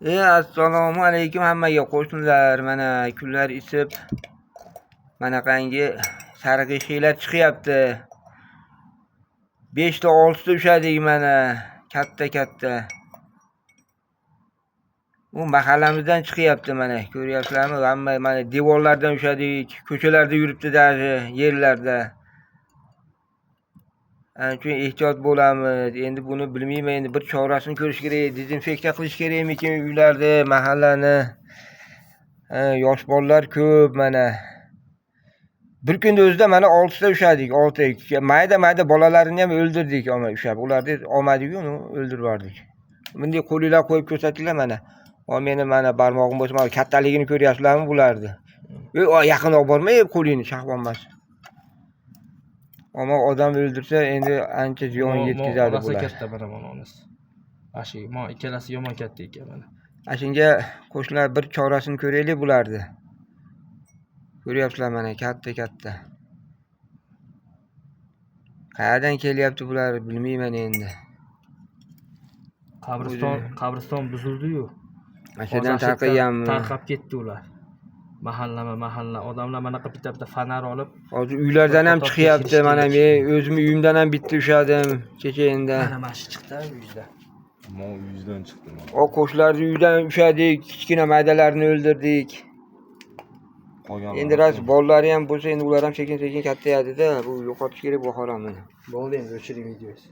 Assalomu alaykum hammaga qo'shnilar. Mana kunlar isib, manaqangi sariq eshiklar chiqyapti. 5 ta 6 ta ushadik mana, katta. U mahallamizdan chiqyapti mana, ko'ryapsizlarmi? Hamma mana devorlardan ushadik, ko'chalarda yuribdi даже, yerlarda. Chunki ehtiyot bo'lamiz. Endi buni bilmayman, endi bir chorasini ko'rish kerak. Dezinfeksiya qilish kerakmikin uylarni, mahallani. Yosh bolalar ko'p mana. Bir kunda o'zida mana 6 ta ushadik, 6. Mayda bolalarini ham o'ldirdik ushab. Ularni olmadik-ku, o'ldirib yubordik. Bunday qo'linglar qo'yib ko'rsatinglar mana. Meni mana barmog'im bo'lsa, mana kattaligini ko'ryapsizlarmi bularni? Yaqin olib bormay qo'lingni shahbonmas. Ammo odam o'ldirsa endi ancha ziyon yetkazadi bular. Katta mana onasi. Ashi, ikkalasi yomon katta ekan mana. Shunga qo'shnilar bir chorasini ko'raylik bularni. Ko'ryapsizlar mana katta. Qayerdan kelyapti bular bilmayman endi. Qabriston buzildi-yu. Mashadan tarqab ketdi ular. Mahalla odamlar mana bitta fonar olib, hozir uylardan ham chiqyapti. Mana men o'zim uyimdan ham bitta ushadim kecha endi. Mana shu chiqdi uydan. Men uydan chiqdim. Qo'shnilarning uyidan ushadik, kichkina maydalarni o'ldirdik. Endi ras bolalari ham bo'lsa, endi ular ham sekin kattayadi-da. Bu yo'qotish kerak bu haramni. Bo'ldi, endi o'chiring videosi.